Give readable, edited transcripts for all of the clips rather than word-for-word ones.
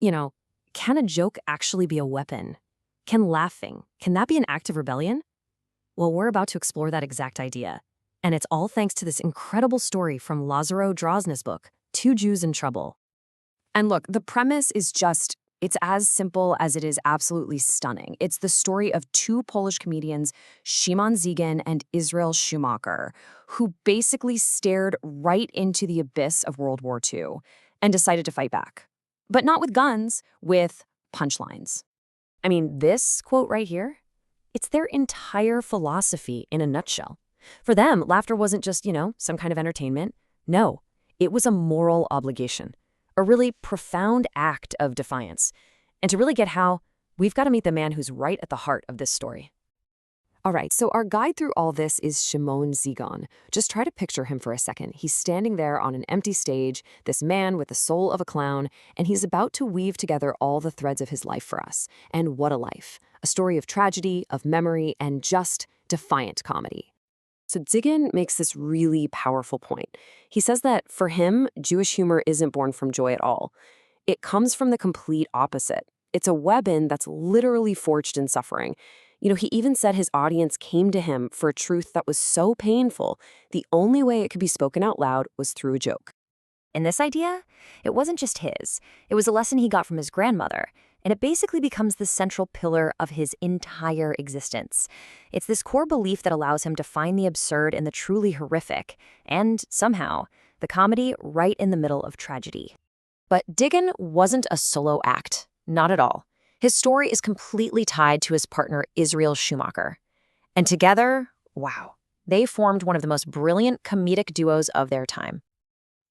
You know, can a joke actually be a weapon? Can laughing, can that be an act of rebellion? Well, we're about to explore that exact idea. And it's all thanks to this incredible story from Lazaro Drozda's book, Two Jews in Trouble. And look, the premise is it's as simple as it is absolutely stunning. It's the story of two Polish comedians, Shimon Dzigan and Israel Schumacher, who basically stared right into the abyss of World War II and decided to fight back. But not with guns, with punchlines. I mean, this quote right here, it's their entire philosophy in a nutshell. For them, laughter wasn't just, some kind of entertainment. No, it was a moral obligation, a really profound act of defiance. And to really get how, we've got to meet the man who's right at the heart of this story. All right, so our guide through all this is Shimon Dzigan. Just try to picture him for a second. He's standing there on an empty stage, this man with the soul of a clown, and he's about to weave together all the threads of his life for us. And what a life. A story of tragedy, of memory, and just defiant comedy. So Dzigan makes this really powerful point. He says that, for him, Jewish humor isn't born from joy at all. It comes from the complete opposite. It's a weapon that's literally forged in suffering. He even said his audience came to him for a truth that was so painful, the only way it could be spoken out loud was through a joke. And this idea, it wasn't just his. It was a lesson he got from his grandmother, and it basically becomes the central pillar of his entire existence. It's this core belief that allows him to find the absurd in the truly horrific, and somehow, the comedy right in the middle of tragedy. But Dzigan wasn't a solo act, not at all. His story is completely tied to his partner Israel Schumacher. And together, wow, they formed one of the most brilliant comedic duos of their time.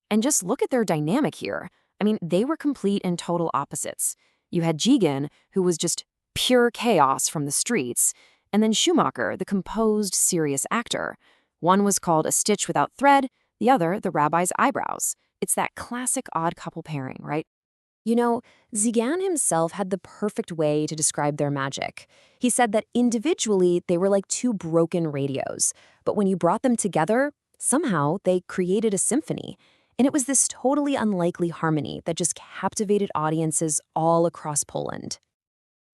And just look at their dynamic here. I mean, they were complete and total opposites. You had Dzigan, who was just pure chaos from the streets, and then Schumacher, the composed, serious actor. One was called a stitch without thread, the other the rabbi's eyebrows. It's that classic odd couple pairing, right? Dzigan himself had the perfect way to describe their magic. He said that individually, they were like two broken radios, but when you brought them together, somehow they created a symphony. And it was this totally unlikely harmony that just captivated audiences all across Poland.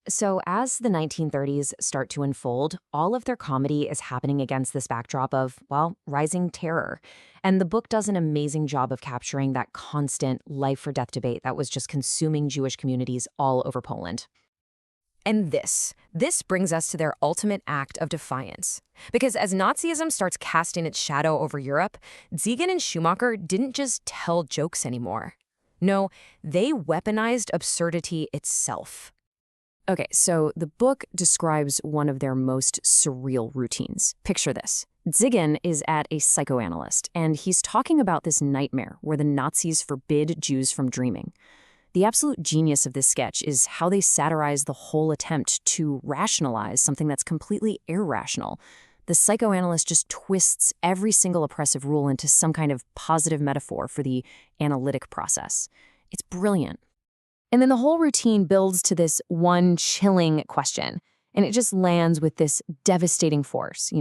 So as the 1930s start to unfold, all of their comedy is happening against this backdrop of, rising terror. And the book does an amazing job of capturing that constant life-or-death debate that was just consuming Jewish communities all over Poland. And this brings us to their ultimate act of defiance. Because as Nazism starts casting its shadow over Europe, Dzigan and Schumacher didn't just tell jokes anymore. No, they weaponized absurdity itself. Okay, so the book describes one of their most surreal routines. Picture this. Dzigan is at a psychoanalyst, and he's talking about this nightmare where the Nazis forbid Jews from dreaming. The absolute genius of this sketch is how they satirize the whole attempt to rationalize something that's completely irrational. The psychoanalyst just twists every single oppressive rule into some kind of positive metaphor for the analytic process. It's brilliant. And then the whole routine builds to this one chilling question, and it just lands with this devastating force,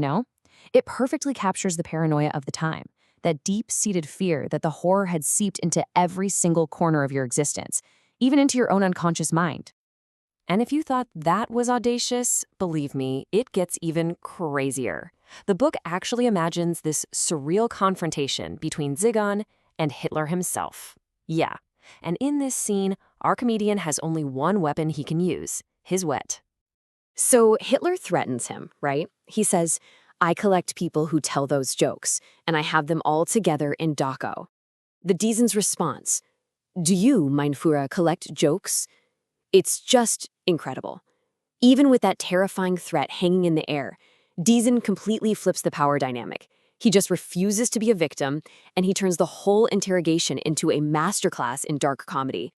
It perfectly captures the paranoia of the time, that deep-seated fear that the horror had seeped into every single corner of your existence, even into your own unconscious mind. And if you thought that was audacious, believe me, it gets even crazier. The book actually imagines this surreal confrontation between Dzigan and Hitler himself. Yeah. And in this scene, our comedian has only one weapon he can use, his wit. So Hitler threatens him, right? He says, "I collect people who tell those jokes, and I have them all together in Dachau." The Dziegan's response, "Do you, mein Führer, collect jokes?" It's just incredible. Even with that terrifying threat hanging in the air, Dzigan completely flips the power dynamic. He just refuses to be a victim, and he turns the whole interrogation into a masterclass in dark comedy.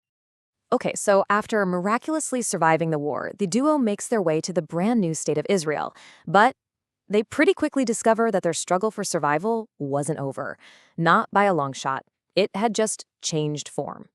Okay, so after miraculously surviving the war, the duo makes their way to the brand new state of Israel. But they pretty quickly discover that their struggle for survival wasn't over. Not by a long shot. It had just changed form.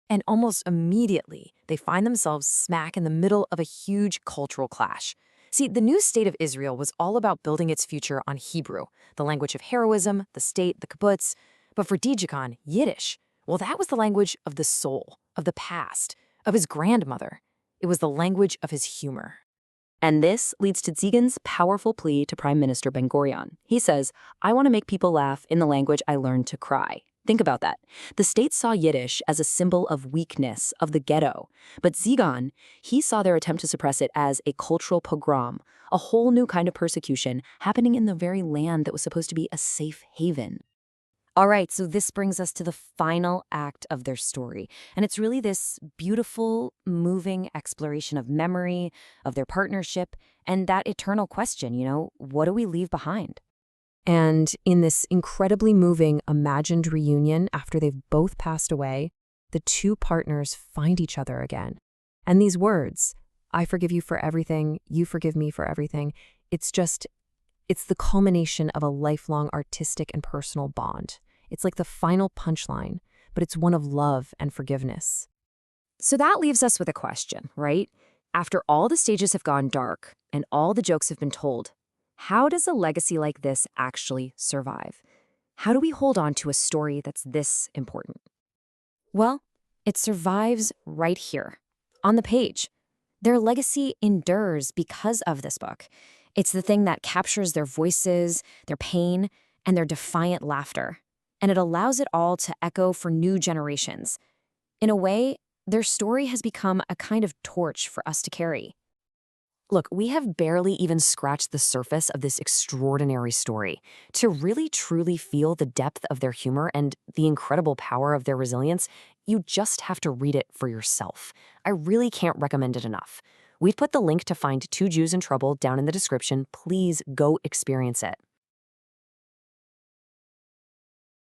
And almost immediately, they find themselves smack in the middle of a huge cultural clash. See, the new state of Israel was all about building its future on Hebrew, the language of heroism, the state, the kibbutz. But for Dzigan, Yiddish, well, that was the language of the soul, of the past. of his grandmother. It was the language of his humor. And this leads to Dzigan's powerful plea to Prime Minister Ben-Gurion. He says, I want to make people laugh in the language I learned to cry. Think about that. The state saw Yiddish as a symbol of weakness, of the ghetto. But Dzigan, he saw their attempt to suppress it as a cultural pogrom, a whole new kind of persecution happening in the very land that was supposed to be a safe haven. All right, so this brings us to the final act of their story. And it's really this beautiful, moving exploration of memory, of their partnership, and that eternal question, what do we leave behind? And in this incredibly moving, imagined reunion after they've both passed away, the two partners find each other again. And these words, I forgive you for everything, you forgive me for everything, it's the culmination of a lifelong artistic and personal bond. It's like the final punchline, but it's one of love and forgiveness. So that leaves us with a question, right? After all the stages have gone dark and all the jokes have been told, how does a legacy like this actually survive? How do we hold on to a story that's this important? Well, it survives right here, on the page. Their legacy endures because of this book. It's the thing that captures their voices, their pain, and their defiant laughter. And it allows it all to echo for new generations. In a way, their story has become a kind of torch for us to carry. Look, we have barely even scratched the surface of this extraordinary story. To really truly feel the depth of their humor and the incredible power of their resilience, you just have to read it for yourself. I really can't recommend it enough. We've put the link to find Two Jews in Trouble down in the description. Please go experience it.